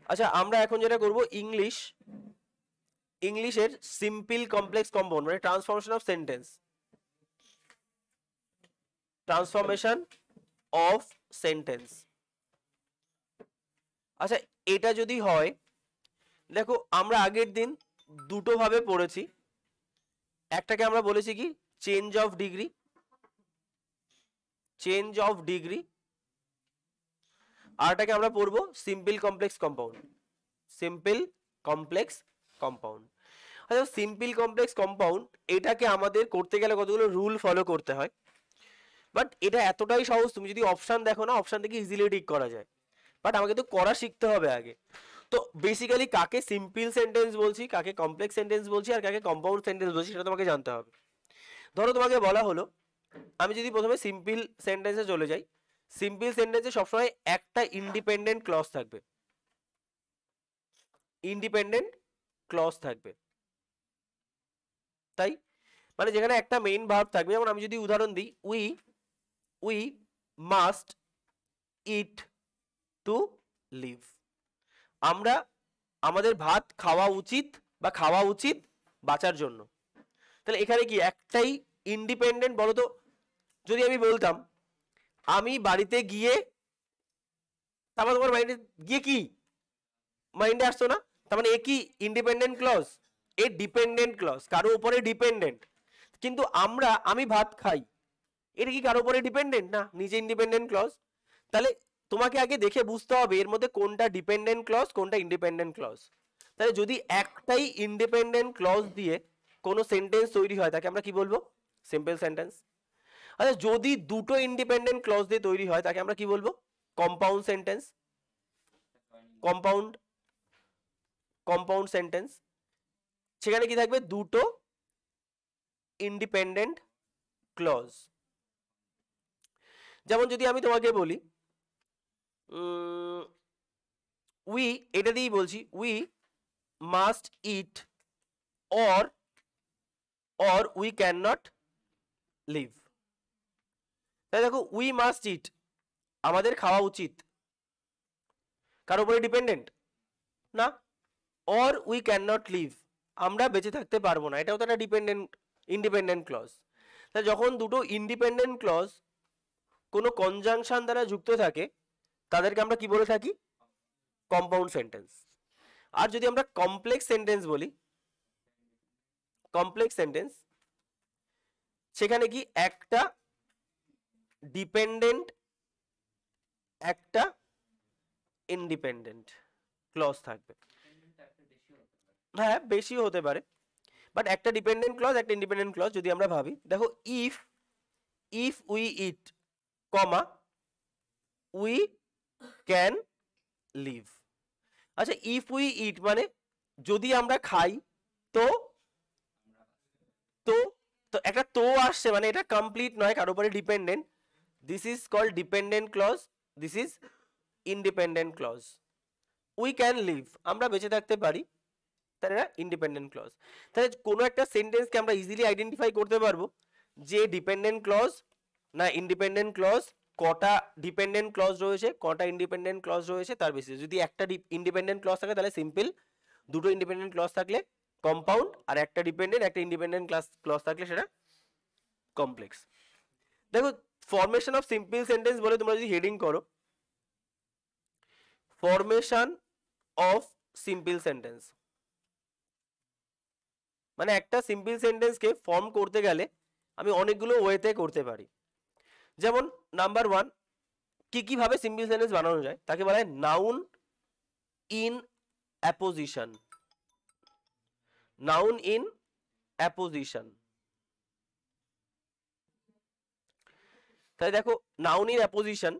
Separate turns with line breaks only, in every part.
আচ্ছা আমরা এখন যেটা করব ইংলিশের সিম্পল কমপ্লেক্স কম্পাউন্ড মানে transformation of sentence, transformation of sentence. আচ্ছা এটা যদি হয়, দেখো আমরা আগের দিন দুটো ভাবে পড়েছি, একটাকে আমরা বলেছি কি change of degree, change of degree, আরটাকে আমরা পড়বো simple complex compound, simple complex compound. আচ্ছা সিম্পল কমপ্লেক্স কম্পাউন্ড এটাকে আমাদের করতে গেলে কতগুলো রুল ফলো করতে হয়, বাট এটা এতটাই সহজ, তুমি যদি অপশন দেখো না অপশন থেকে ইজিলি ঠিক করা যায়, বাট আমাকে তো করা শিখতে হবে আগে। তো বেসিক্যালি কাকে সিম্পল সেন্টেন্স বলছি, কাকে কমপ্লেক্স সেন্টেন্স বলছি, আর কাকে কম্পাউন্ড সেন্টেন্স বলছি সেটা তোমাকে জানতে হবে। ধরো তোমাকে বলা হলো, আমি যদি প্রথমে সিম্পল সেন্টেন্সে চলে যাই, সিম্পল সেন্টেন্সে সবসময় একটা ইন্ডিপেন্ডেন্ট ক্লজ থাকবে, ইন্ডিপেন্ডেন্ট ক্লজ থাকবে, তাই মানে যেখানে একটা মেইন ভার্ব থাকবে। যেমন আমি যদি উদাহরণ দিই, we must eat to live, আমরা আমাদের ভাত খাওয়া উচিত বা খাওয়া উচিত বাঁচার জন্য। তাহলে এখানে কি একটাই ইন্ডিপেন্ডেন্ট বলো তো? যদি আমি বলতাম আমি বাড়িতে গিয়ে, তারপর তোমার মাইন্ডে গিয়ে কি মাইন্ডে আসতো না, তার মানে এ কি ইন্ডিপেন্ডেন্ট ক্লজ, এ ডিপেন্ডেন্ট ক্লজ, কারো উপরে ডিপেন্ডেন্ট। কিন্তু আমি ভাত খাই, এটা কি কারো উপরে ডিপেন্ডেন্ট না, নিজে ইন্ডিপেন্ডেন্ট ক্লজ। তাহলে তোমাকে আগে দেখে বুঝতে হবে এর মধ্যে কোনটা ডিপেন্ডেন্ট ক্লজ কোনটা ইন্ডিপেন্ডেন্ট ক্লজ। তাহলে যদি একটাই ইন্ডিপেন্ডেন্ট ক্লজ দিয়ে কোনো সেন্টেন্স তৈরি হয় তাকে আমরা কি বলবো? Simple sentence. আচ্ছা যদি দুটো ইন্ডিপেন্ডেন্ট ক্লজ দিয়ে তৈরি হয় তাকে আমরা কি বলবো? Compound sentence, compound compound sentence. সেখানে কি থাকবে? দুটো ইন্ডিপেন্ডেন্ট ক্লজ। যেমন যদি আমি তোমাকে বলি উই, এটা দিয়েই বলছি, we must eat or we cannot live. তাই দেখো উই মাস্ট ইট আমাদের খাওয়া উচিত, কার উপরে ডিপেন্ডেন্ট না, or we cannot live আমরা বেঁচে থাকতে পারবো না, এটাও তো একটা ইন্ডিপেন্ডেন্ট ক্লজ। তাই যখন দুটো ইন্ডিপেন্ডেন্ট ক্লজ কোনো কনজাংশন দ্বারা যুক্ত থাকে তাদেরকে আমরা কি বলে থাকি? Compound sentence. আর যদি আমরা কমপ্লেক্স সেন্টেন্স বলি, কমপ্লেক্স সেন্টেন্স সেখানে কি একটা ডিপেন্ডেন্ট একটা ইন্ডিপেন্ডেন্ট ক্লজ থাকবে। হ্যাঁ বেশিও হতে পারে, বাট একটা ডিপেন্ডেন্ট ক্লজ একটা ইন্ডিপেন্ডেন্ট ক্লজ যদি আমরা ভাবি, দেখো if we eat comma we can live. আচ্ছা ইফ উই ইট মানে যদি আমরা খাই তো, তো তো একটা তো আসছে মানে এটা কমপ্লিট নয়, কারোর উপরে dependent, this is called dependent clause, this is independent clause. We can live আমরা বেঁচে থাকতে পারি, তাহলে এটা ইন্ডিপেন্ডেন্ট ক্লজ। তাহলে কোনো একটা সেন্টেন্সকে আমরা ইজিলি আইডেন্টিফাই করতে পারবো যে ডিপেন্ডেন্ট ক্লজ না ইন্ডিপেন্ডেন্ট ক্লজ, কটা ডিপেন্ডেন্ট ক্লজ রয়েছে কটা ইন্ডিপেন্ডেন্ট ক্লজ রয়েছে তার বেসিস। যদি একটা ইন্ডিপেন্ডেন্ট ক্লজ থাকে তাহলে সিম্পল, দুটো ইন্ডিপেন্ডেন্ট ক্লজ থাকলে কম্পাউন্ড, আর একটা ডিপেন্ডেন্ট একটা ইন্ডিপেন্ডেন্ট ক্লজ থাকলে সেটা কমপ্লেক্স। দেখো ফরমেশন অফ সিম্পল সেন্টেন্স বলে তোমরা যদি হেডিং করো, ফরমেশন অফ সিম্পল সেন্টেন্স মানে একটা সিম্পল সেন্টেন্সকে ফর্ম করতে গেলে আমি অনেকগুলো ওয়েতে করতে পারি। যেমন নাম্বার ওয়ান, কি ভাবে সিম্পল সেন্টেন্স বানানো যায় তাকে বলা হয় noun in apposition, noun in apposition. তাই দেখো নাউন ইন অ্যাপোজিশন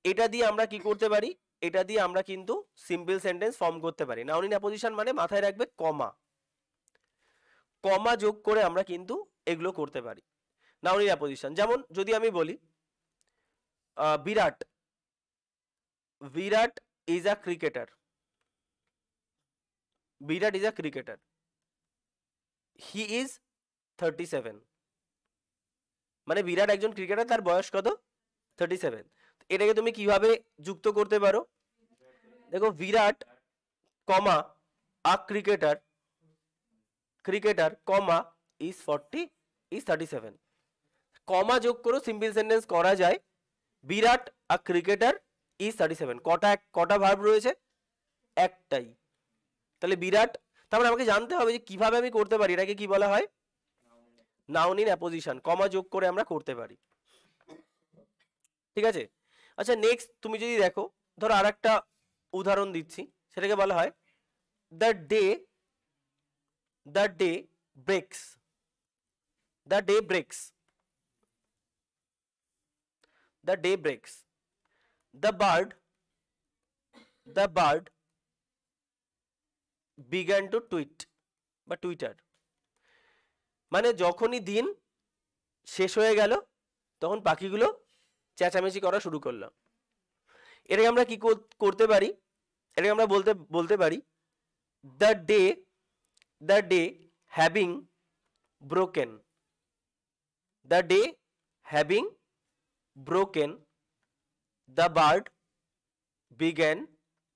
এটা দিয়ে আমরা কি করতে পারি, এটা দিয়ে আমরা কিন্তু সিম্পল সেন্টেন্স ফর্ম করতে পারি। নাউন ইন অ্যাপোজিশন মানে মাথায় রাখবে কমা, কমা যোগ করে আমরা কিন্তু এগুলো করতে পারি নাউন ইন অ্যাপোজিশন। যেমন যদি আমি বলি Virat, Virat is a cricketer, Virat is a cricketer, he is 37 মানে বিরাট একজন ক্রিকেটার, তার বয়স কত? 37। এটাকে তুমি কিভাবে যুক্ত করতে পারো? देखो Virat comma a cricketer comma is 40 is 37 কমা যোগ করো সিম্পল সেন্টেন্স করা যায় বিরাট আ ক্রিকেটার ইজ 37 কটা ভার্ব রয়েছে একটাই তাহলে বিরাট তারপরে আমাকে জানতে হবে যে কিভাবে আমি করতে পারি এটাকে কি বলা হয় নাউন ইন অ্যাপোজিশন কমা যোগ করে আমরা করতে পারি ঠিক আছে আচ্ছা নেক্সট তুমি যদি দেখো ধরো আরেকটা উদাহরণ দিচ্ছি সেটাকে বলা হয় the day breaks the day breaks the bird began to tweet বা টুইটার মানে যখনই দিন শেষ হয়ে গেল তখন পাখিগুলো চেঁচামেচি করা শুরু করলো এটাকে আমরা কি করতে পারি এটাকে আমরা বলতে পারি the day having broken the day having broken the bird began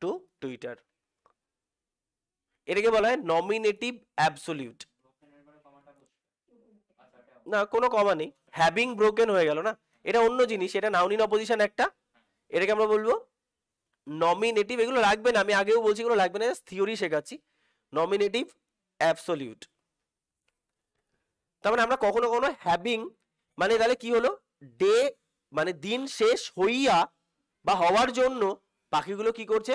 to twitter এটাকে বলা হয় নমিনেটিভ অ্যাবসলিউট না কোনো কমা নেই হ্যাভিং ব্রোকেন হয়ে গেল না এটা অন্য জিনিস এটা নাউন ইন অপোজিশন একটা এটাকে আমরা বলবো নমিনেটিভ এগুলো লাগবে না আমি আগেও বলছি এগুলো লাগবে না থিওরি শেখাচ্ছি নমিনেটিভ অ্যাবসলিউট তার মানে আমরা কখনো কখনো হ্যাভিং মানে তাহলে কি হলো ডে মানে দিন শেষ হইয়া বা হওয়ার জন্য পাখিগুলো কি করছে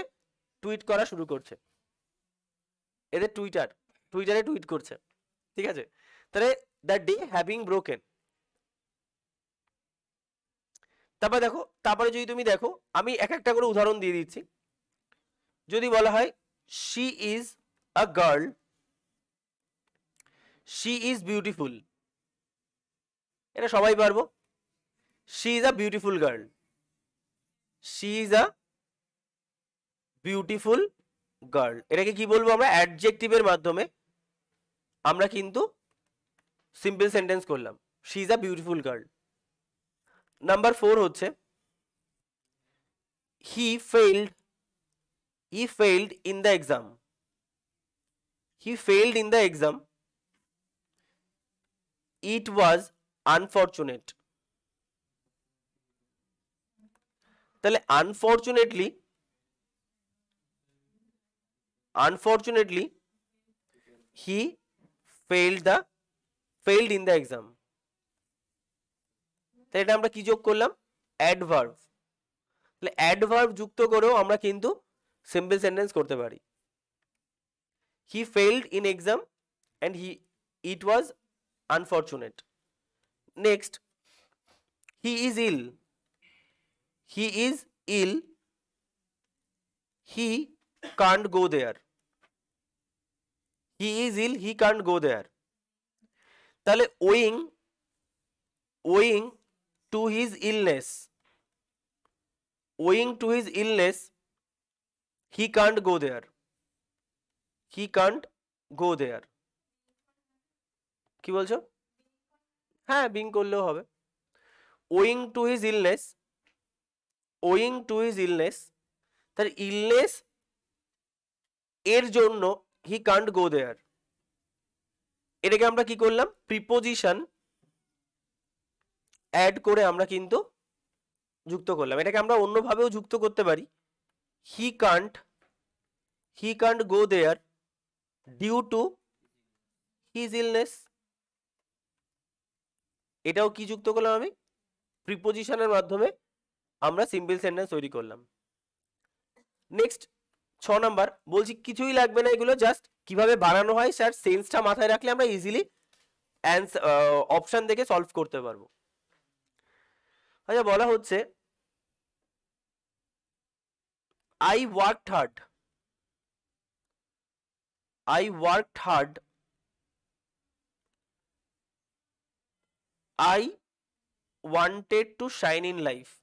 টুইট করা শুরু করছে এদের টুইটারে টুইট করছে ঠিক আছে তাহলে দ্য ডে হ্যাভিং ব্রোকেন তারপরে যদি তুমি দেখো আমি একটা করে উদাহরণ দিয়ে দিচ্ছি যদি বলা হয় she is a girl she is beautiful এটা সবাই পারবো she is a beautiful girl she is a beautiful girl এটাকে কি বলবো আমরা অ্যাডজেক্টিভের মাধ্যমে আমরা কিন্তু সিম্পল সেন্টেন্স করলাম she is a beautiful girl number 4 হচ্ছে he failed in the exam it was unfortunate তাহলে unfortunately he failed in the exam তাহলে এটা আমরা কি যোগ করলাম অ্যাডভার্ব তাহলে অ্যাডভার্ব যুক্ত করেও আমরা কিন্তু সিম্পল সেন্টেন্স করতে পারি he failed in exam and it was unfortunate next he is ill he can't go there he is ill he can't go there তাহলে owing to his illness he can't go there কি বলছো হ্যাঁ being করলেও হবে owing to his illness তার illness এর জন্য he can't go there এটাকে আমরা কি করলাম প্রিপোজিশন অ্যাড করে আমরা কিন্তু যুক্ত করলাম এটাকে আমরা অন্যভাবেও যুক্ত করতে পারি he can't go there due to his illness এটাও কি যুক্ত করলাম আমি প্রিপোজিশনের মাধ্যমে আমরা সিম্পল সেন্টেন্স তৈরি করলাম নেক্সট 6 নাম্বার বলছি কিছুই লাগবে না এগুলো জাস্ট কিভাবে বানানো হয় স্যার সেন্সটা মাথায় রাখলে আমরা ইজিলি অপশন দেখে সলভ করতে পারবো আচ্ছা বলা হচ্ছে I worked hard I wanted to shine in life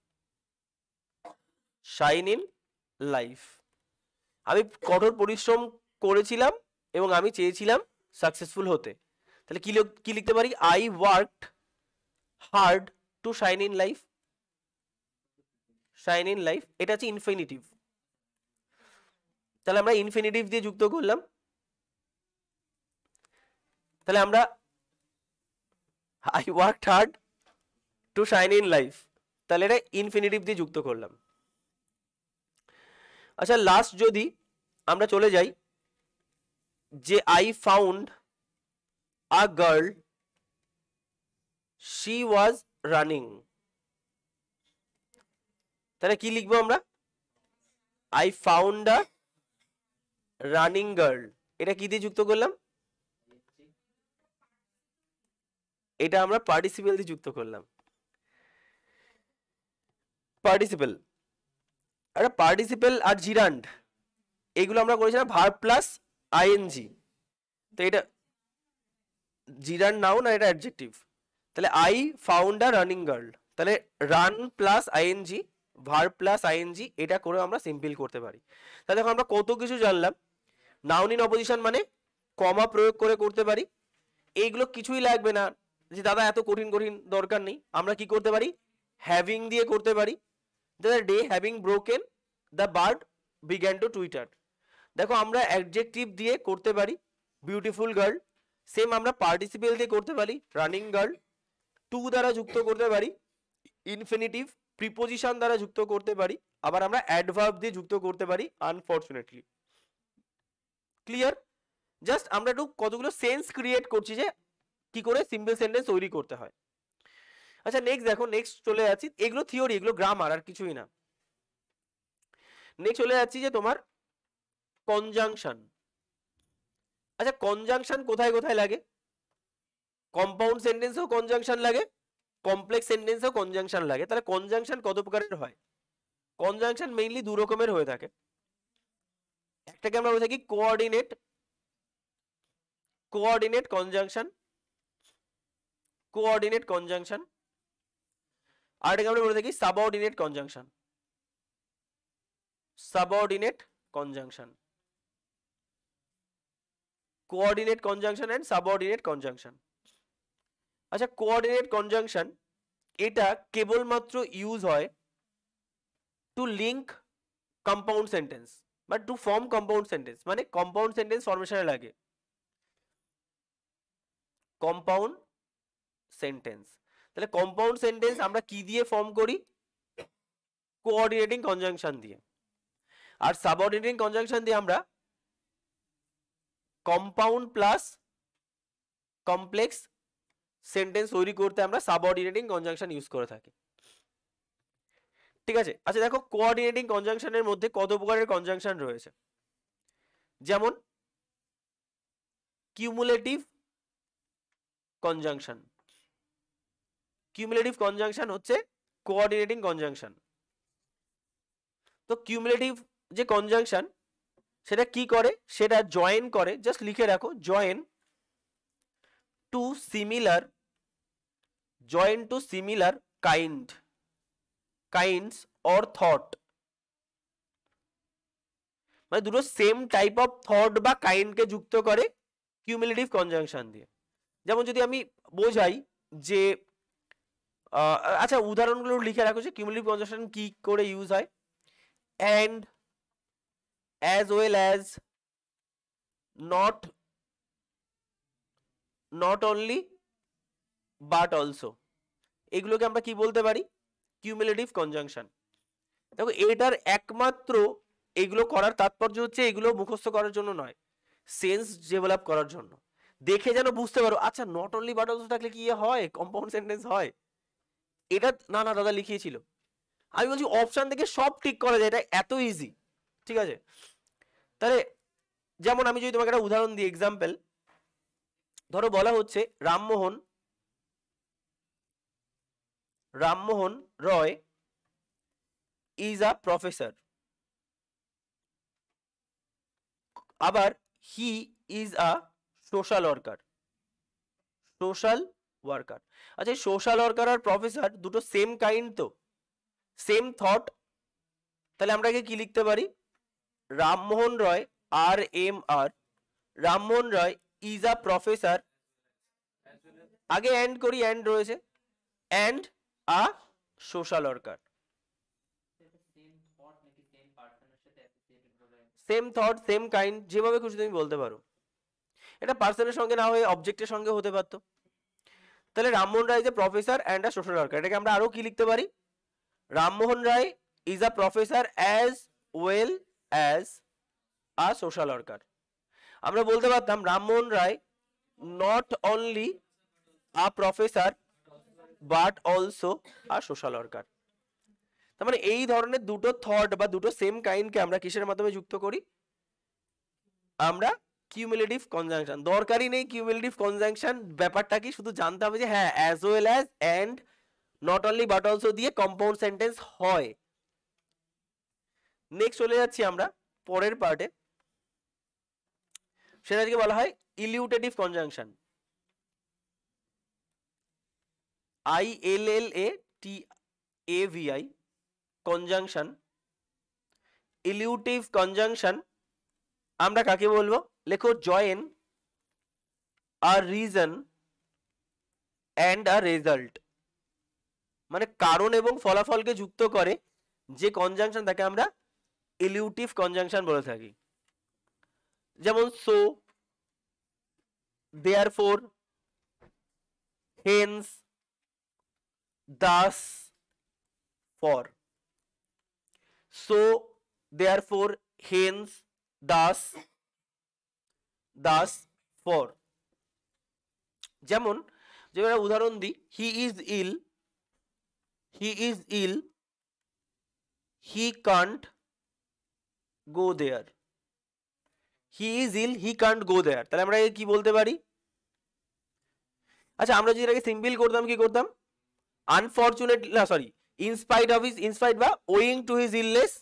আমি কঠোর পরিশ্রম করেছিলাম এবং আমি চেয়েছিলাম সাকসেসফুল হতে তাহলে কি লিখতে পারি I worked hard to shine in life এটা হচ্ছে ইনফিনিটিভ তাহলে আমরা ইনফিনিটিভ দিয়ে যুক্ত করলাম, তাহলে আমরা I worked hard to shine in life, তাহলে এটা ইনফিনিটিভ দিয়ে যুক্ত করলাম। আচ্ছা লাস্ট যদি আমরা চলে যাই যে I found a girl she was running, তাহলে কি লিখবো আমরা? I found a running girl, এটা কি দিয়ে যুক্ত করলাম? এটা আমরা পার্টিসিপেল দিয়ে যুক্ত করলাম। পার্টিসিপেল, আরে পার্টিসিপেল আর জিরান্ড এগুলো আমরা করেছিলাম ভার্ব প্লাস আইএনজি, তো এটা জিরান্ড নাউন আর এটা অ্যাডজেক্টিভ। তাহলে I found a running girl, তাহলে run plus ING verb plus ING, এটা করে আমরা সিম্পল করতে পারি। তাহলে দেখো আমরা কত কিছু জানলাম। নাউন ইন অপোজিশন মানে কমা প্রয়োগ করে করতে পারি, এইগুলো কিছুই লাগবে না যে দাদা এত কঠিন কঠিন দরকার নেই, আমরা কি করতে পারি? হ্যাভিং দিয়ে করতে পারি। The day having broken the bird began to Twitter, দেখো আমরা অ্যাডজেক্টিভ দিয়ে করতে পারি বিউটিফুল গার্ল, সেম আমরা পার্টিসিপেল দিয়ে করতে পারি রানিং গার্ল, টু দ্বারা যুক্ত করতে পারি, ইনফিনিটিভ প্রিপোজিশন দ্বারা যুক্ত করতে পারি, আবার আমরা অ্যাডভার্ব দিয়ে যুক্ত করতে পারি আনফরচুনেটলি। ক্লিয়ার? জাস্ট আমরা একটু কতগুলো সেন্স ক্রিয়েট করছি যে কি করে সিম্পল সেন্টেন্স তৈরি করতে হয়। আচ্ছা নেক্সট দেখো, নেক্সট চলে যাচ্ছি, এগুলো থিওরি, এগুলো গ্রামার আর কিছুই না। নেক্সট চলে যাচ্ছি যে তোমার কনজাংশন। আচ্ছা কনজাংশন কোথায় কোথায় লাগে? কম্পাউন্ড সেন্টেন্সেও কনজাংশন লাগে, কমপ্লেক্স সেন্টেন্সেও কনজাংশন লাগে। তাহলে কনজাংশন কত প্রকারের হয়? কনজাংশন মেইনলি দু রকমের হয়ে থাকে, একটাকে আমরা বলে থাকি coordinate, coordinate conjunction, coordinate conjunction, আর এটাকে আমরা বলে থাকি subordinate conjunction, subordinate conjunction, coordinate conjunction and subordinate conjunction. আচ্ছা কোঅর্ডিনেট কনজাংশন এটা কেবলমাত্র ইউজ হয় টু লিঙ্ক কম্পাউন্ড সেন্টেন্স বা টু ফর্ম কম্পাউন্ড সেন্টেন্স, মানে কম্পাউন্ড সেন্টেন্স ফরমেশনে লাগে কম্পাউন্ড সেন্টেন্স। তাহলে কম্পাউন্ড সেন্টেন্স আমরা কি দিয়ে ফর্ম করি? কোঅর্ডিনেটিং কনজাংশন দিয়ে। আর সাবঅর্ডিনেটিং কনজাংশন দিয়ে আমরা কম্পাউন্ড প্লাস কমপ্লেক্স সেন্টেন্স তৈরি করতে আমরা সাবঅর্ডিনেটিং কনজাংশন ইউজ করে থাকি। ঠিক আছে? আচ্ছা দেখো কোঅর্ডিনেটিং কনজাংশনের মধ্যে কত প্রকারের কনজাংশন রয়েছে, যেমন কিউমুলেটিভ কনজাংশন, কিউমুলেটিভ কনজাংশন হচ্ছে কোঅর্ডিনেটিং কনজাংশন। তো কিউমুলেটিভ যে কনজাংশন সেটা কি করে? সেটা জয়েন করে, জাস্ট লিখে রাখো, join to similar, join to similar kind, kinds or thought, মানে দুটো সেম টাইপ অফ থট বা কাইন্ডকে যুক্ত করে কিউমুলেটিভ কনজাংশন দিয়ে। যেমন যদি আমি বোঝাই যে আচ্ছা উদাহরণগুলো লিখে রাখো যে কিউমুলেটিভ কনজাংশন কি করে ইউজ হয়। And, as well as, not, not only, but also, এগুলোকে আমরা কি বলতে পারি? Cumulative conjunction. দেখো এটার একমাত্র এগুলো করার তাৎপর্য হচ্ছে এগুলো মুখস্থ করার জন্য নয়, সেন্স ডেভেলপ করার জন্য। দেখে যেন বুঝতে পারো আচ্ছা নট অনলি বাট অলসো থাকলে কি হয়, কম্পাউন্ড সেন্টেন্স হয়। এটা না না দাদা লিখিয়েছিল, আমি বলছি অপশন থেকে সব ঠিক করা যায়, এটা এত ইজি। ঠিক আছে? তাহলে যেমন আমি যদি তোমাকে একটা উদাহরণ দিই, এক্সাম্পল ধরো বলা হচ্ছে Rammohan, Rammohan Roy is a professor, আবার he is a social worker, social worker. আচ্ছা সোশ্যাল ওয়ার্কার আর প্রফেসর দুটো সেম কাইন্ড, তো সেম থট, তাহলে আমরা কি লিখতে পারি? রামমোহন রয়, আর এম আর, Rammohan Roy is a professor, আগে এন্ড করি, এন্ড রয়েছে, and a social worker. Same thought, same kind, যেভাবে খুশি তুমি বলতে পারো। এটা পার্সনের সঙ্গে না হয়ে অবজেক্টের সঙ্গে হতে পারতো। তাহলে Rammohan Roy is a professor and a social worker, এটাকে আমরা আরো কি লিখতে পারি? Rammohan Roy is a professor as well as a social worker. আমরা বলতে পারতাম Rammohan Roy not only a professor but also a social worker. তার মানে এই ধরনের দুটো থট বা দুটো সেম কাইন্ডকে আমরা কিসের মাধ্যমে যুক্ত করি? আমরা কিউমুলেটিভ কনজাংশন। দরকারই নেই কিউমুলেটিভ কনজাংশন ব্যাপারটা কি, শুধু জানতে হবে যে হ্যাঁ as well as and not only but also দিয়ে কম্পাউন্ড সেন্টেন্স হয়। নেক্সট চলে যাচ্ছি আমরা পরের পার্টে, সেটাকে বলা হয় illative conjunction. ILLATAVI conjunction. Illative conjunction আমরা কাকে বলবো? লেখো join a reason and a result, মানে কারণ এবং ফলাফলকে যুক্ত করে যে কনজাংশন তাকে আমরা ইলিউটিভ কনজাংশন বলে থাকি। যেমন so, therefore, hence, thus, for. So, therefore, hence, thus, for. যেমন যেটা উদাহরণ দিই, he is ill, he can't go there. he is ill, he can't go there, তাহলে আমরা কি বলতে পারি? আচ্ছা, আমরা যদি এটাকে সিম্পল করতাম, কি করতাম? আনফরচুনেটলি, না sorry, in spite of his, in spite বা owing to his illness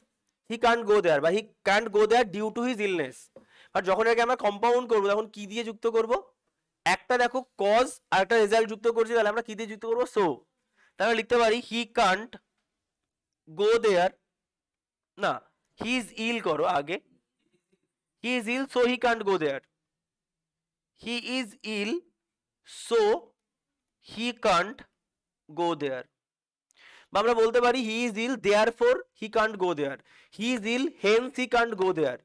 he can't go there, বা he can't go there due to his illness। আর যখন এটাকে আমরা কম্পাউন্ড করবো তখন কি দিয়ে যুক্ত করব? একটা দেখো কজ আর একটা রেজাল্ট যুক্ত করছি, তাহলে আমরা কি দিয়ে যুক্ত করবো? সো। তাহলে লিখতে পারি he can't go there, না he is ill করো আগে, he is ill so he can't go there, he is ill so he can't go there। বা আমরা বলতে পারি he is ill therefore he can't go there, he is ill hence he can't go there,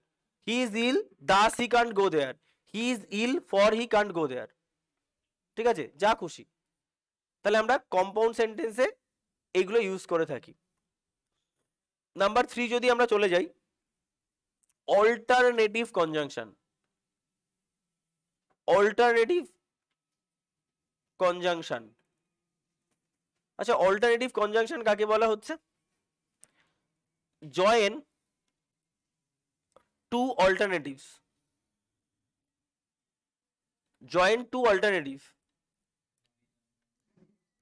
he is ill thus he can't go there, he is ill for he can't go there। ঠিক আছে, যা খুশি। তাহলে আমরা compound সেন্টেন্সে এগুলো use করে থাকি। নাম্বার 3 যদি আমরা চলে যাই, অল্টারনেটিভ কনজাংশন। অল্টারনেটিভ কনজাংশন, আচ্ছা অল্টারনেটিভ কনজাংশন কাকে বলা হচ্ছে? Join two alternatives, join two alternative,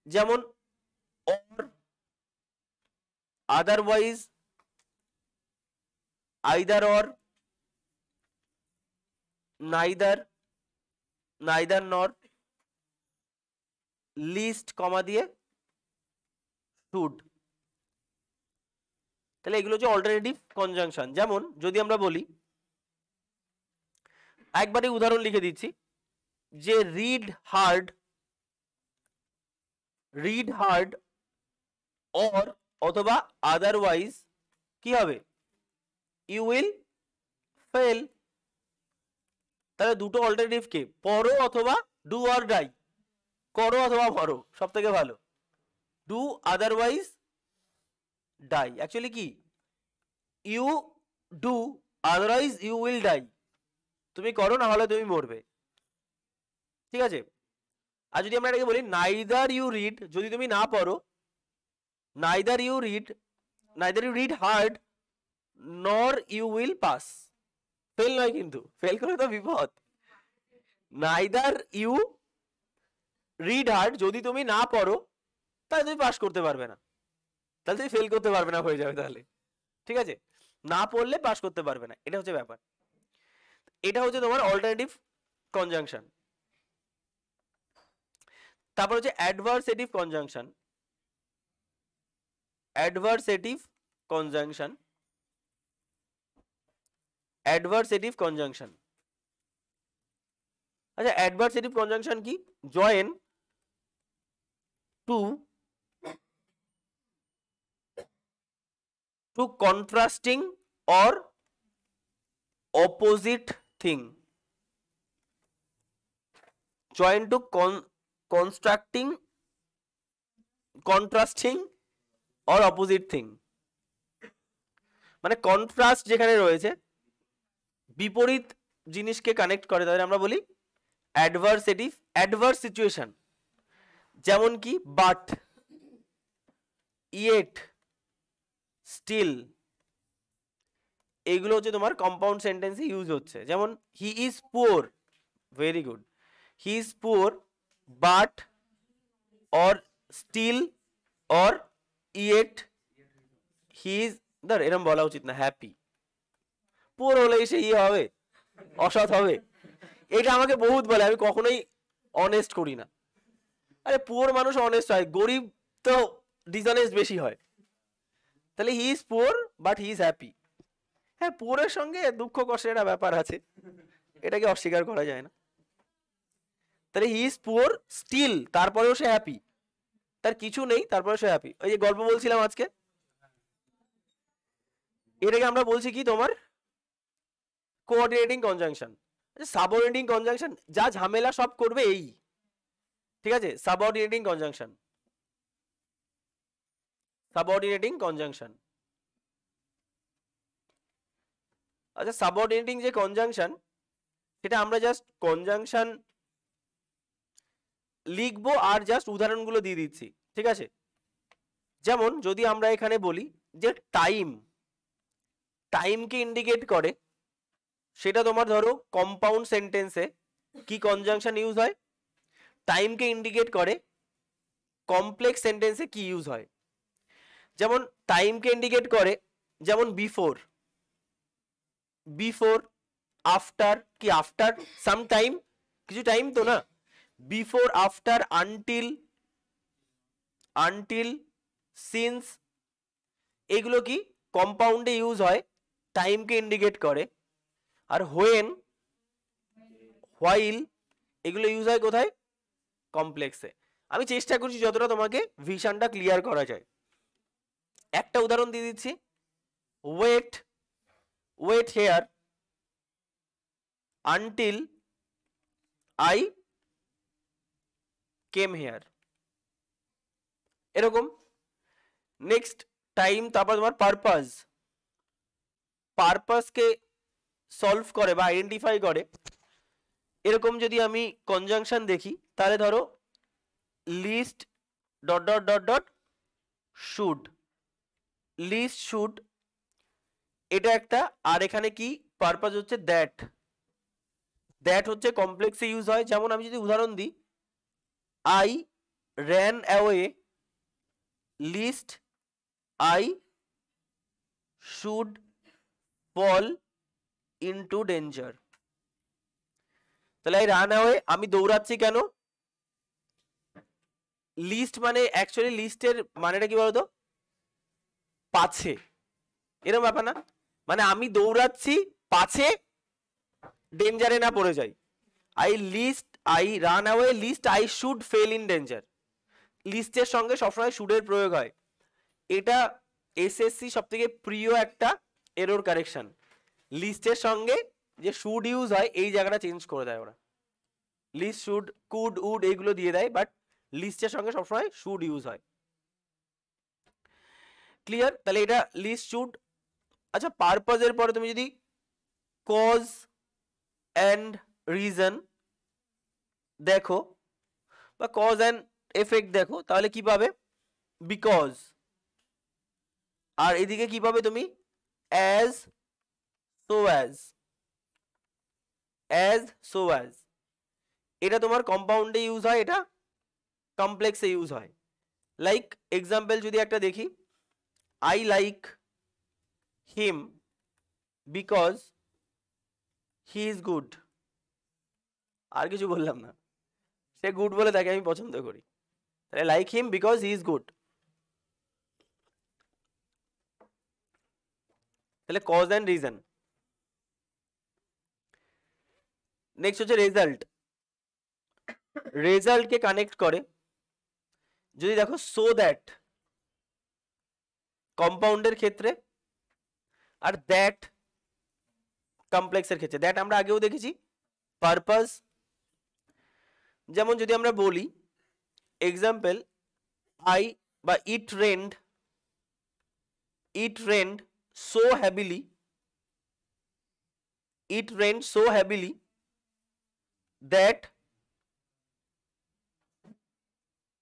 যেমন or, otherwise, either or, neither, neither nor, list comma দিয়ে শুড। তাহলে এগুলো হচ্ছে অল্টারনেটিভ কনজাংশন। যেমন যদি আমরা বলি, একবারে উদাহরণ লিখে দিচ্ছি, যে read hard, read hard or অথবা আদারওয়াইজ কি হবে? You will fail. তাহলে দুটো অল্টারনেটিভ কে, পড়ো অথবা ডু অর ডাই, করো অথবা মরো, সব থেকে ভালো ডু আদারওয়াইজ ডাই। অ্যাকচুয়ালি কি, you do otherwise you will die, তুমি করো না হলে তুমি মরবে। ঠিক আছে। আর যদি আমরা এটাকে বলি নাইদার ইউ রিড, যদি তুমি না পড়ো, নাইদার ইউ রিড হার্ড নর ইউ উইল পাস। ফেল নয় কিন্তু, ফেল করে তো বিপদ। নাইদার ইউ রিড হার্ড, যদি তুমি না পড়ো তাহলে তুমি পাস করতে পারবে না, তাহলে তুমি ফেল করতে পারবে না, হয়ে যাবে তাহলে। ঠিক আছে, না পড়লে পাস করতে পারবে না, এটা হচ্ছে ব্যাপার। এটা হচ্ছে তোমার অল্টারনেটিভ কনজাংশন। তারপর হচ্ছে adversative conjunction. Adversative conjunction, adversative conjunction. আচ্ছা অ্যাডভার্সেটিভ কনজাংশন কি? Join to contrasting or opposite thing, join to contrasting or opposite thing, মানে কন্ট্রাস্ট যেখানে রয়েছে, বিপরীত জিনিসকে কানেক্ট করে, তাহলে আমরা বলি অ্যাডভার্সেটিভ, অ্যাডভার্স সিচুয়েশন। যেমন কি বাট, ইয়েট, স্টিল, এইগুলো হচ্ছে তোমার কম্পাউন্ড সেন্টেন্সে ইউজ হচ্ছে। যেমন he is poor, very good, he is poor but or still or yet he is, ধর এরকম বলা উচিত না, হ্যাপি। পুয়ার হলে সে ইয়ে হবে, অসৎ হবে, এটা আমাকে বহুত বলে, আমি কখনোই অনেস্ট করি না। আরে পুয়ার মানুষ অনেস্ট হয়, গরিব তো ডিসঅনেস্ট বেশি হয়। তাহলে হি is poor but he is happy. হ্যাঁ, পুয়ারের সঙ্গে দুঃখ কষ্টের একটা ব্যাপার আছে, এটাকে অস্বীকার করা যায় না। তাহলে হি ইজ পুয়ার স্টিল, তারপরেও সে হ্যাপি, তার কিছু নেই তারপরে সে হ্যাপি। ওই যে গল্প বলছিলাম আজকে, এটাকে আমরা বলছি কি তোমার কোঅর্ডিনেটিং কনজাংশন। সাবঅর্ডিনেটিং কনজাংশন যা ঝামেলা সব করবে এই, ঠিক আছে, সাবঅর্ডিনেটিং কনজাংশন, সাবঅর্ডিনেটিং কনজাংশন। আচ্ছা, সাবঅর্ডিনেটিং যে কনজাংশন, সেটা আমরা জাস্ট কনজাংশন লিখবো আর জাস্ট উদাহরণগুলো দিয়ে দিচ্ছি, ঠিক আছে। যেমন যদি আমরা এখানে বলি যে টাইম, টাইমকে ইন্ডিকেট করে, সেটা তোমার ধরো কম্পাউন্ড সেন্টেন্সে কি কনজাংশন ইউজ হয়, টাইমকে ইন্ডিকেট করে কমপ্লেক্স সেন্টেন্সে কি ইউজ হয়। যেমন টাইমকে ইন্ডিকেট করে, যেমন বিফোর, বিফোর, আফটার, কি আফটার সাম টাইম, কিছু টাইম তো না, before, after, until, until, since, এগুলো কি কম্পাউন্ডে ইউজ হয়, টাইমকে ইন্ডিকেট করে। আর হোয়েন, হোয়াইল, এগুলো ইউজ হয় কোথায়, কমপ্লেক্সে। আমি চেষ্টা করছি যতটা তোমাকে ভিশনটা ক্লিয়ার করা যায়। একটা উদাহরণ দিয়ে দিচ্ছি, wait, wait here until I came here, এরকম। নেক্সট টাইম, তারপর তোমার পারপাস, পারপাসকে সলভ করে বা আইডেন্টিফাই করে। এরকম যদি আমি কনজাংশন দেখি, তাহলে ধরো lest dot dot dot dot should, lest should, এটা একটা। আর এখানে কি পারপাস হচ্ছে দ্যাট, দ্যাট হচ্ছে কমপ্লেক্সে ইউজ হয়। যেমন আমি যদি উদাহরণ দিই, I ran away lest I should fall into danger. তাহলে আই রান অ্যাওয়ে, আমি দৌড়াচ্ছি কেন, লিস্ট মানে অ্যাকচুয়ালি লিস্টের মানেটা কি বলতো, পাছে, এরকম ব্যাপার না, মানে আমি দৌড়াচ্ছি পাছে ডেঞ্জারে না পড়ে যাই। I lest, I run away lest I should fell in danger, লিস্টের সঙ্গে সবসময় শুডের প্রয়োগ হয়। এটা এসএসসি সব থেকে প্রিয় একটা এরর কারেকশন, লিস্টের সঙ্গে যে শুড ইউজ হয় এই জায়গাটা চেঞ্জ করে দেয় ওরা। লিস্ট, শুড, কুড, উড এইগুলো দিয়ে দেয়, বাট লিস্টের সঙ্গে সবসময় শুড ইউজ হয়। ক্লিয়ার? তাহলে এটা লিস্ট, শুড। আচ্ছা, পারপাজের পরে তুমি যদি কজ অ্যান্ড রিজন দেখো বা কজ অ্যান্ড এফেক্ট দেখো, তাহলে কি পাবে, বিকজ। আর এদিকে কি পাবে তুমি, as, so as, as, so as. এটা তোমার কম্পাউন্ডে ইউজ হয়, এটা কমপ্লেক্সে ইউজ হয়। লাইক এক্সাম্পল যদি একটা দেখি, I like him because he is good, আর কিছু বললাম না, সে গুড বলে তাকে আমি পছন্দ করি, তাহলে like him because he is good. তাহলে কজ অ্যান্ড রিজন। নেক্সট হচ্ছে রেজাল্ট, রেজাল্টকে কানেক্ট করে। যদি দেখো সো দ্যাট কম্পাউন্ডের ক্ষেত্রে, আর দ্যাট কমপ্লেক্সের ক্ষেত্রে, দ্যাট আমরা আগেও দেখেছি। পারপাস, যেমন যদি আমরা বলি এক্সাম্পল আই বা it rained so heavily, it rained so heavily that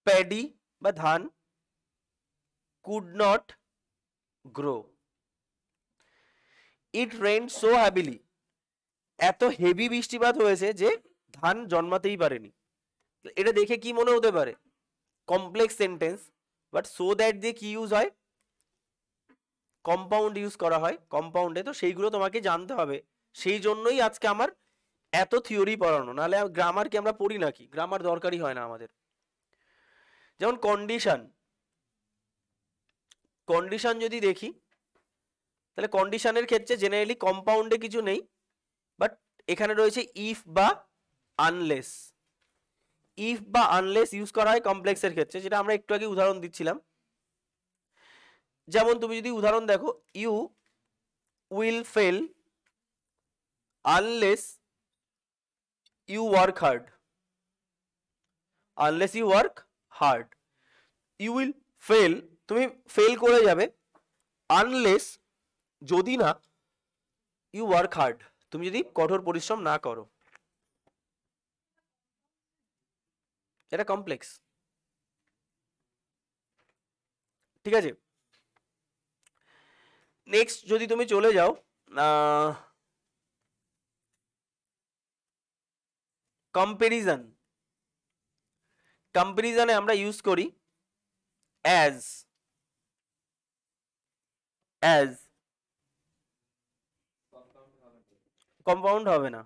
paddy বা ধান could not grow. It rained so heavily, এত হেভি বৃষ্টিপাত হয়েছে যে ধান জন্মাতেই পারেনি। এটা দেখে কি মনে হতে পারে? Complex sentence, but so that দিয়ে কি ইউজ হয়? কম্পাউন্ড ইউজ করা হয় কম্পাউন্ডে। তো সেইগুলো তোমাকে জানতে হবে, সেই জন্যই আজকে আমার এত থিওরি পড়ানো, নাহলে গ্রামার কি আমরা পড়ি নাকি? গ্রামার দরকারই হয় না আমাদের। যেমন কন্ডিশন যদি দেখি, তাহলে কন্ডিশনের ক্ষেত্রে জেনারেলি কম্পাউন্ডে কিছু নেই, বাট এখানে রয়েছে ইফ বা আনলেস। ইফ বা আনলেস ইউজ করা হয় কমপ্লেক্সের ক্ষেত্রে, যেটা আমরা একটু আগে উদাহরণ দিচ্ছিলাম। যেমন তুমি যদি উদাহরণ দেখো, you will fail unless you work hard, unless you work hard, you will fail, তুমি ফেল করে যাবে, unless যদি না you work hard, তুমি যদি কঠোর পরিশ্রম না করো। এটা কমপ্লেক্স, ঠিক আছে। নেক্সট যদি তুমি চলে যাও কম্পারিজনে আমরা ইউজ করি অ্যাজ কম্পাউন্ড হবে না।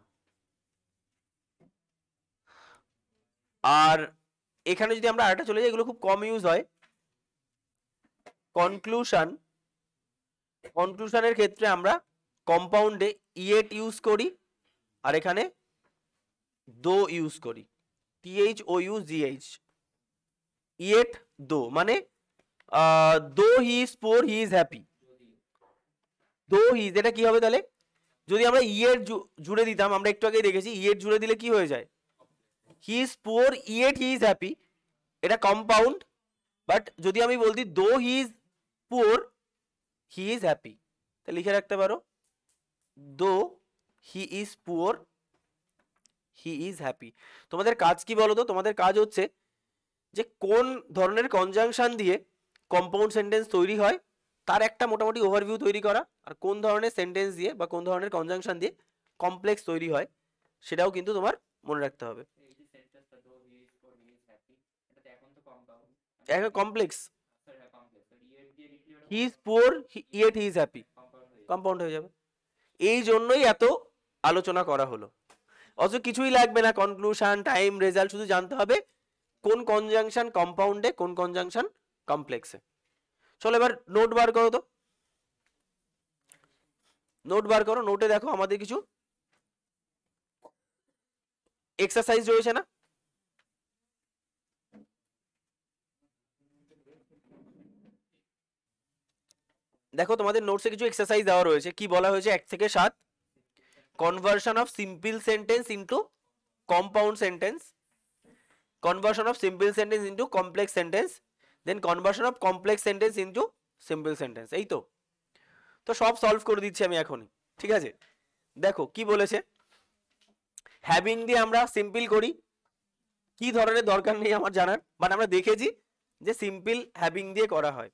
আর এখানে যদি আমরা আরেকটা চলে যাই, এগুলো খুব কম ইউজ হয়, কনক্লুশনের ক্ষেত্রে আমরা কম্পাউন্ডে ইয়েট ইউজ করি, আর এখানে দো ইউজ করি, THOUGH, ইয়েট দো, মানে দো he is poor he is happy, দো হি ইজ, এটা কি হবে তাহলে? যদি আমরা ইয়েট জুড়ে দিতাম, আমরা একটু আগেই দেখেছি ইয়েট জুড়ে দিলে কি হয়ে যায়? He is poor yet he is happy, এটা কম্পাউন্ড। বাট যদি আমি বলতি দো he is poor he is happy, তা লিখে রাখতে পারো দো হি is poor he is happy. তোমাদের কাজ কি বলো তো? তোমাদের কাজ হচ্ছে যে কোন ধরনের কনজাংশন দিয়ে কম্পাউন্ড সেন্টেন্স তৈরি হয় তার একটা মোটামুটি ওভারভিউ তৈরি করা, আর কোন ধরনের সেন্টেন্স দিয়ে বা কোন ধরনের কনজাংশন দিয়ে কমপ্লেক্স তৈরি হয় সেটাও কিন্তু তোমার মনে রাখতে হবে। একটা complex, he is poor yet he is happy, compound হয়ে যাবে। এই জন্যই এত আলোচনা করা হলো। অথচ কিছুই লাগবে না, কনক্লুশন, টাইম, রেজাল্ট, শুধু জানতে হবে কোন কনজাংশন কম্পাউন্ডে, কোন কনজাংশন কমপ্লেক্সে। চলো এবার নোট বার করো তো, নোট বার করো। নোটে দেখো আমাদের কিছু এক্সারসাইজ রয়েছে না? দেখো তোমাদের নোটসে কিছু এক্সারসাইজ দেওয়া রয়েছে। কি বলা হয়েছে? 1 থেকে 7, conversion of simple sentence into compound sentence, conversion of simple sentence into complex sentence, then conversion of complex sentence into simple sentence. এই তো, তো সব সলভ করে দিচ্ছি আমি এখনই, ঠিক আছে? দেখো কি বলেছে, হ্যাভিং দিয়ে আমরা সিম্পল করি, কি ধরনের দরকার নেই আমার জানার, বাট আমরা দেখেছি যে সিম্পল হ্যাভিং দিয়ে করা হয়।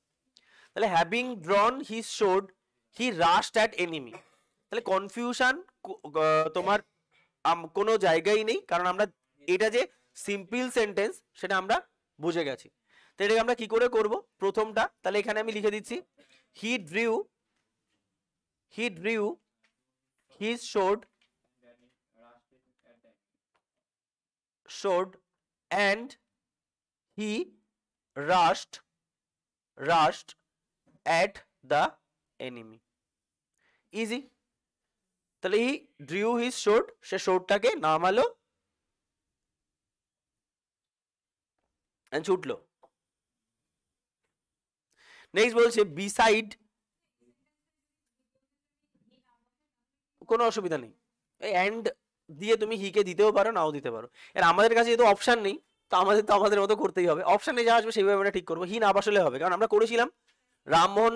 তাহলে having drawn his sword he rushed at enemy, তাহলে কনফিউশন তোমার কোনো জায়গায় নেই, কারণ আমরা এটা যে সিম্পল সেন্টেন্স সেটা আমরা বুঝে গেছি। তো এটাকে আমরা কি করে করব? প্রথমটা তাহলে এখানে আমি লিখে দিচ্ছি, হি drew his showed and he rushed at the enemy. Easy. তাহলে he drew his sword, সে শোডটাকে নামালো and ছুটলো। নেক্সট বলছে beside কোনো অসুবিধা নেই, এই অ্যান্ড দিয়ে তুমি হি কে দিতেও পারো নাও দিতে পারো। এর আমাদের কাছে যেহেতু অপশন নেই তো আমাদের মতো করতেই হবে, অপশনে যা আসবে সেইভাবে আমরা ঠিক করবো। হি না বসালে হবে, কারণ আমরা করেছিলাম Rammohan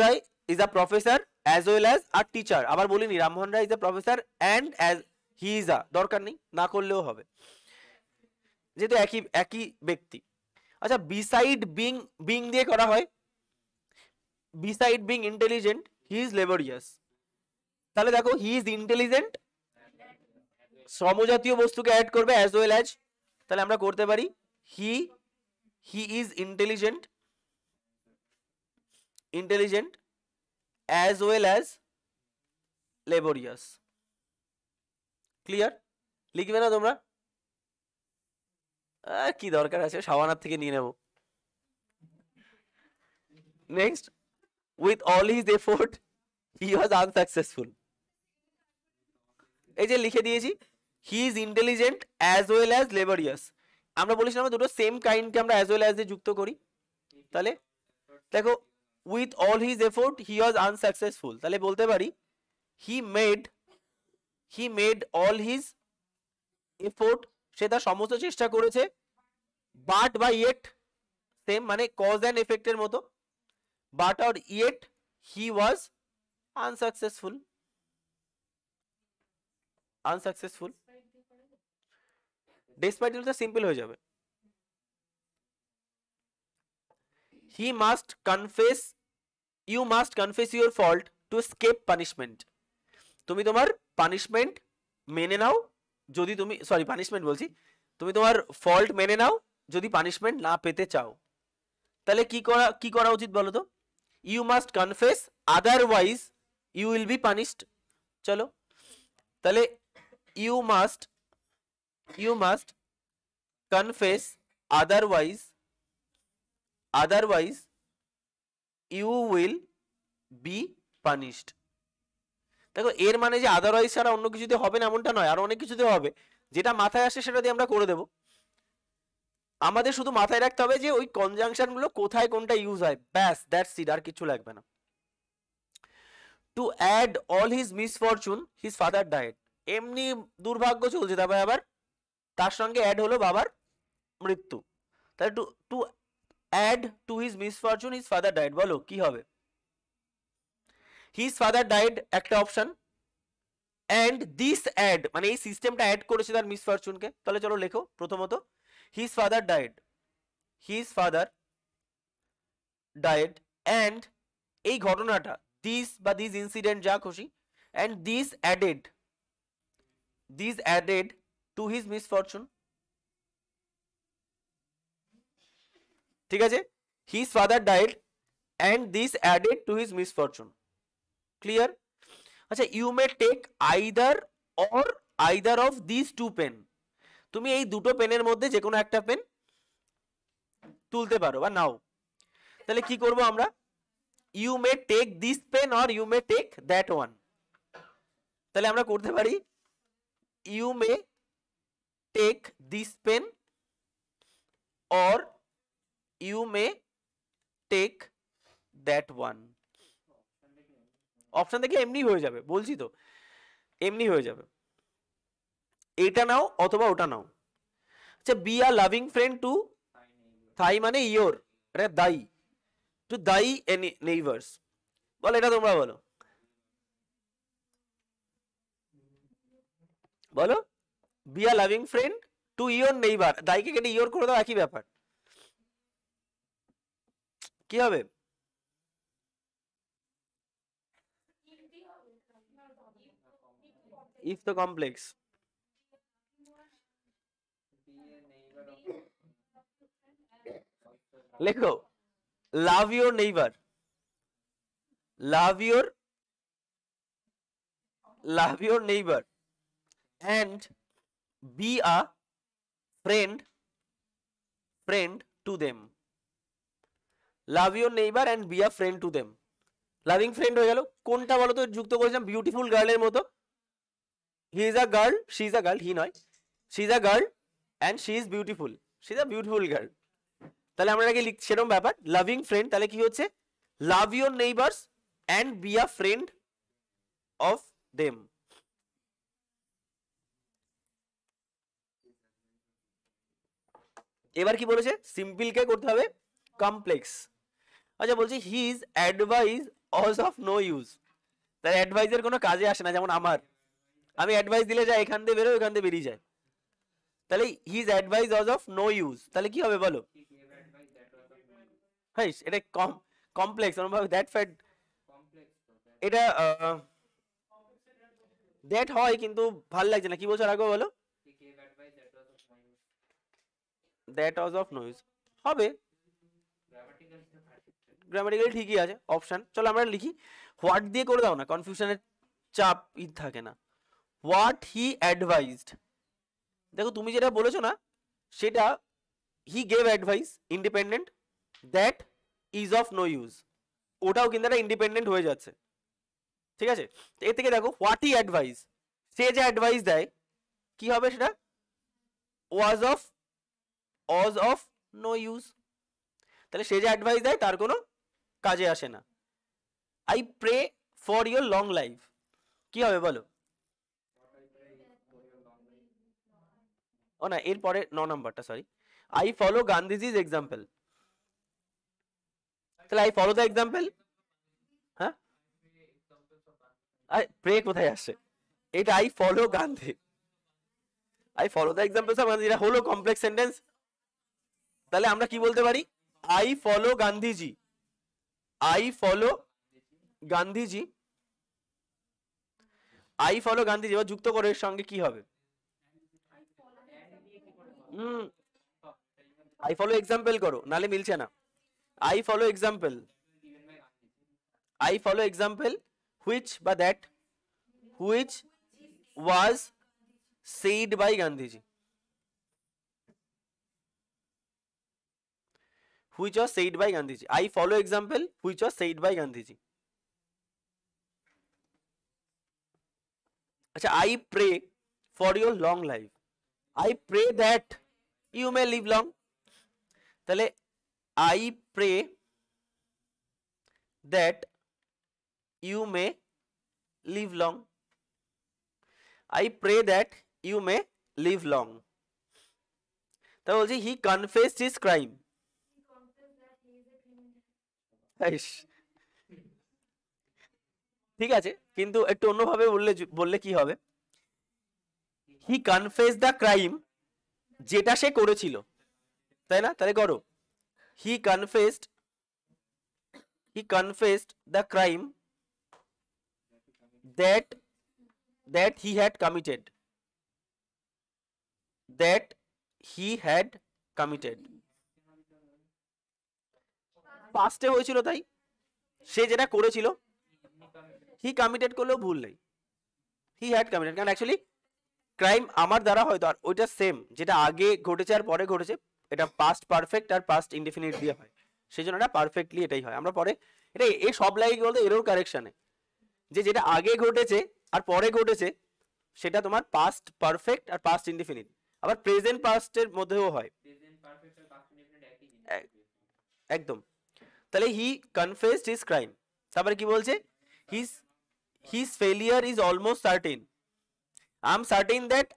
Roy is a professor as well as a teacher. আবার বলিনি Rammohan Roy is a professor and as he is a, দরকার নেই, না করলেও হবে যেহেতু একই একই ব্যক্তি। আচ্ছা, বিসাইড বিং দিয়ে করা হয়, beside being intelligent he is laborious. তাহলে দেখো হি ইজ ইন্টেলিজেন্ট, সমজাতীয় বস্তুকে অ্যাড করবে অ্যাজ ওয়েল অ্যাজ, তাহলে আমরা করতে পারি he is intelligent as well as laborious. Clear? লিখবে না তোমরা? কি দরকার আছে, সাবানার থেকে নিয়ে নেব। Next, with all his effort he was unsuccessful. এই যে লিখে দিয়েছি he is intelligent as well as laborious, আমরা বলেছিলাম দুটো সেম কাইন্ডকে আমরা অ্যাজ ওয়েল অ্যাজ দিয়ে যুক্ত করি। তাহলে দেখো with all his effort he was unsuccessful, তাহলে বলতে পারি he made all his effort, সে তার সমস্ত চেষ্টা করেছে, বাট বা ইয়েট সেম, মানে কজ অ্যান্ড এফেক্টের মতো, but or yet he was unsuccessful. Despite দিলে তো সিম্পল হয়ে যাবে। He must confess, you must confess your fault to escape punishment. তুমি তোমার পানিশমেন্ট মেনে নাও যদি তুমি, সরি পানিশমেন্ট বলছি, তুমি তোমার ফল্ট মেনে নাও যদি পানিশমেন্ট না পেতে চাও। তাহলে কি করা উচিত বলো তো? You must confess otherwise you will be punished. চলো তাহলে you must confess otherwise you will be punished. দেখো এর মানে যে আদারওয়াইজ ছাড়া অন্য কিছুতে হবে না এমনটা নয়, আরো অনেক কিছুতে হবে, যেটা মাথায় আসে সেটা দিয়ে আমরা করে দেব। আমাদের শুধু মাথায় রাখতে হবে যে ওই কনজাংশন গুলো কোথায় কোনটা ইউজ হয়, ব্যাস, দ্যাটস ইট, আর কিছু লাগবে না। To add all his misfortune his father died, এমনি দুর্ভাগ্য চলছে, তারপরে আবার তার সঙ্গে অ্যাড হলো বাবার মৃত্যু। তাহলে to add to his misfortune his father died, বলো কি হবে? হিজ ফাদার ডায়েড একটা অপশন, অ্যান্ড দিস অ্যাড মানে এই সিস্টেমটা অ্যাড করেছে তার মিসফরচুনকে। তাহলে চলো লেখো প্রথমত হিজ ফাদার ডায়েড অ্যান্ড এই ঘটনাটা, দিস বা দিস ইনসিডেন্ট যা খুশি, and this added to his misfortune. ঠিক আছে, his father died and this added to his misfortune. Clear? আচ্ছা, you may take either of this to pen, তুমি এই দুটো পেনের মধ্যে যে কোনো একটা পেন তুলতে পারো বা নাও। তাহলে কি করব আমরা? You may take this pen or you may take that one. তাহলে আমরা করতে পারি you may take this pen or you may take that one. Option থেকে এমনি হয়ে যাবে, বলছি তো এমনি হয়ে যাবে, এটা নাও অথবা ওটা নাও। আচ্ছা, be a loving friend to thy মানে ইয়োর, এটা দাই, টু দাই নেইবার্স, বলো এটা তোমরা বলো, be a loving friend to your neighbour, দাইকে কেটে ইয়োর করে দাও, একই ব্যাপার, কি হবে? ইফ তো কমপ্লেক্স, লেখো love your neighbour, love your neighbour and be a friend to them. Love your neighbor and be a friend to them. Loving friend হয়ে গেল, কোনটা বলো তো যুক্ত করেছিলাম? বিউটিফুল গার্লের মতো, he is a girl, she is a girl, he নয়, she is a girl and she is beautiful, she is a beautiful girl. তাহলে আমরা এটাকে লিখছি সেরকম ব্যাপার, লাভিং ফ্রেন্ড, তাহলে কি হচ্ছে? Love your neighbours and be a friend of them. এবার কি বলেছে, সিম্পল কে করতে হবে কমপ্লেক্স। আচ্ছা বলছি his advice was of no use, তার অ্যাডভাইসের কোনো কাজে আসে না, যেমন আমি অ্যাডভাইস দিলে যা এখান দিয়ে বেরোয়, এখান দিয়ে বেরিয়ে যায়, তাহলে his advice was of no use, তাহলে কি হবে বলো? হ্যাঁ এটা কমপ্লেক্স, দ্যাট ফ্যাট, এটা দ্যাট হয় কিন্তু ভাল লাগছে না, কি বলছো আগে বলো? That was of no use হবে, গ্রামাটিক্যালি ঠিকই আছে অপশন। চলো আমরা লিখি, হোয়াট দিয়ে করে দাও না, কনফিউশনের চাপ থাকে না। হোয়াট হি অ্যাডভাইসড, দেখো তুমি যেটা বলেছো না সেটা he gave advice independent, that is of no use, ওটাও কিন্তু একটা ইন্ডিপেন্ডেন্ট হয়ে যাচ্ছে, ঠিক আছে? এর থেকে দেখো হোয়াট হি অ্যাডভাইস, সে যে অ্যাডভাইস দেয় কি হবে সেটা ওয়াজ অফ নো ইউজ, তাহলে সে যে অ্যাডভাইস দেয় তার কোনো কাজে আসে না। I pray for your long life, কি হবে বলো? ও না, এরপরে 9 নাম্বারটা, sorry, I follow Gandhiji's example, তাহলে আই ফলো দ্য এক্সাম্পল, হ্যাঁ প্রে কোথায় আসে, এটা I follow Gandhi, I follow the examples of Gandhi, এটা হলো কমপ্লেক্স সেন্টেন্স, তাহলে আমরা কি বলতে পারি, I follow Gandhiji, I follow Gandhiji, I follow Gandhiji, এবার যুক্ত করে এর সঙ্গে কি হবে, আই ফলো এক্সাম্পল করো, নালে মিলছে না, I follow example, I follow example which বা that which was said by Gandhiji, which was said by Gandhiji, I follow example which was said by Gandhiji. আচ্ছা I pray for your long life, I pray that you may live long, তাহলে I pray that you may live long, I pray that you may live long, তাহলে বলছি he confessed his crime, ঠিক আছে কিন্তু একটু অন্যভাবে বললে কি হবে, হি কনফেস দ্য ক্রাইম, যেটা সে করেছিল, তাই না? তাহলে করো he confessed the crime that he had committed, পাস্টে হয়েছিল, তাই সে যেটা করেছিল, হি কমিটেড করলেও ভুল নেই, হি হ্যাড কমিটেড, কারণ অ্যাকচুয়ালি ক্রাইম আমার দ্বারা হয়তো, আর ওইটা সেম যেটা আগে ঘটেছে আর পরে ঘটেছে, এটা পাস্ট পারফেক্ট আর পাস্ট ইনডেফিনিট দিয়ে হয়, সেই জন্য এটা পারফেক্টলি এটাই হয়। আমরা পরে এটা এই সব লাইক বলতে এরর কারেকশনে, যেটা আগে ঘটেছে আর পরে ঘটেছে সেটা তোমার পাস্ট পারফেক্ট আর পাস্ট ইনডেফিনিট, আবার প্রেজেন্ট পাস্টের মধ্যেও হয় একদম। তাহলে হি কনফেসড হিজ ক্রাইম, তারপরে কি বলছে, his failure is almost certain, I am certain that,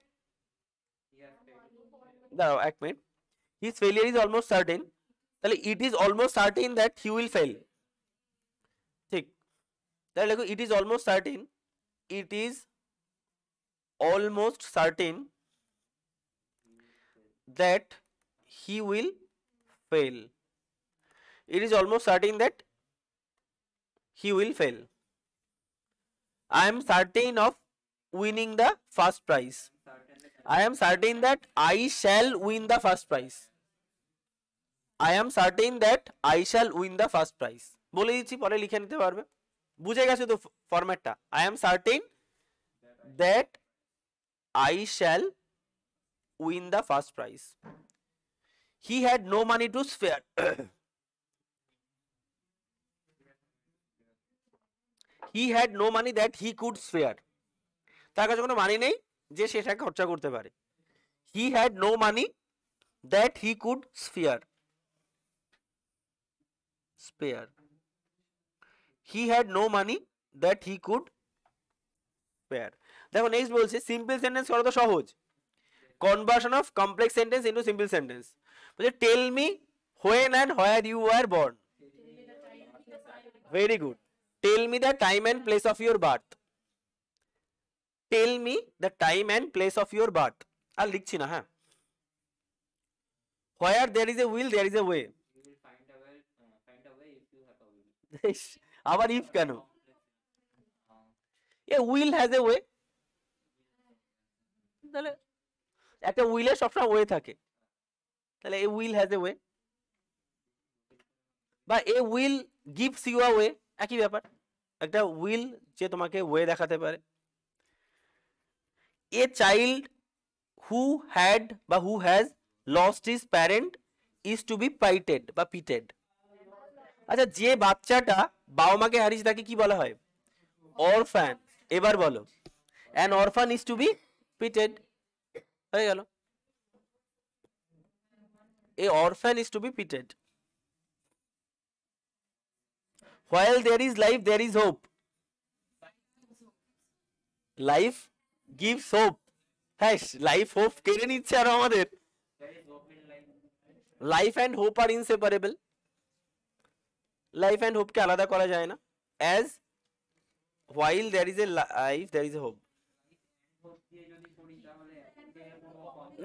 দাঁড়াও এক minute, his failure is almost certain, তাহলে it is almost certain that he will fail, ঠিক, তাহলে দেখো it is almost certain, it is almost certain that he will fail, it is almost certain that he will fail, I am certain of winning the first prize, I am certain that I shall win the first prize, I am certain that I shall win the first prize, বলে দিচ্ছি পরে লিখে নিতে পারবে, বুঝে গেছে তো ফরম্যাটটা, I am certain that I shall win the first prize, he had no money to spare, he had no money that he could spare, তার কাছে কোনো মানি নেই যে সেটা খরচা করতে পারে, he had no money that he could spare, he had no money that he could spare. দেখো নেক্সট বলছে সিম্পল সেন্টেন্স করো তো সহজ, conversion of complex sentence into simple sentence. বলছে tell me when and where you were born. Very good. Tell me the time and place of your birth. Tell me the time and place of your birth. আর লিখছি না, হ্যাঁ। Where there is a will there is a way. আবার if কেন? A will has a way. তাহলে একটা উইলের সবসময় ওয়ে থাকে, তাহলে a will has a way, বা a will gives you a way, একই ব্যাপার। একটা উইল যে তোমাকে ওয়ে দেখাতে পারে। এ চাইল্ড হু হ্যাড বা who has lost his parent is to be pitied বা পিটেড। আচ্ছা, যে বাচ্চাটা বাবা মাকে হারিয়েছে তাকে কি বলা হয়? অরফ্যান। এবার বলো, an orphan is to be pitied. হয়ে গেল, a orphan is to be pitied. While there is life, there is hope. Life gives hope. হ্যাঁ, লাইফ হোপ কেড়ে নিচ্ছে আর আমাদের। Life and hope are inseparable. Life and হোপকে আলাদা করা যায় না। As while there is a life, there is a hope.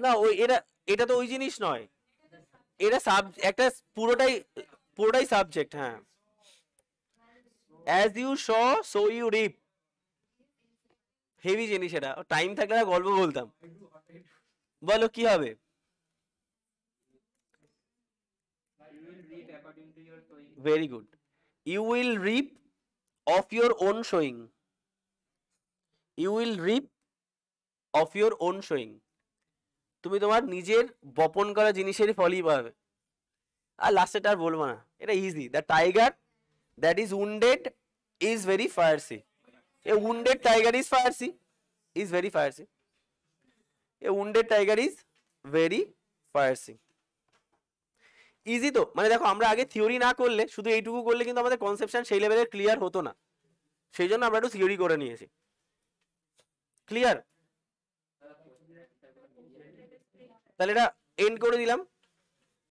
না, ওই এটা তো ওই জিনিস নয়, এটা একটা পুরোটাই সাবজেক্ট। হ্যাঁ, as you sow so you reap। Heavy জিনিস এটা, টাইম থাকলে না গল্প বলতাম। বলো কি হবে? Very good. You will reap of your own sowing. You will reap of your own sowing. তুমি তোমার নিজের বপন করা জিনিসেরই ফলই পাবে। আর লাস্টেটা আর বলবো না, এটা easy. The tiger that is wounded is very fierce. A wounded tiger is fierce, is very fierce. A wounded tiger is very fierce. Easy তো, মানে দেখো আমরা আগে থিওরি না করলে, শুধু এইটুকু করলে কিন্তু আমাদের কনসেপশন সেই লেভেলের ক্লিয়ার হতো না। সেই জন্য আমরা একটু থিওরি করে নিয়েছি। ক্লিয়ার? তাহলে এটা এন্ড করে দিলাম।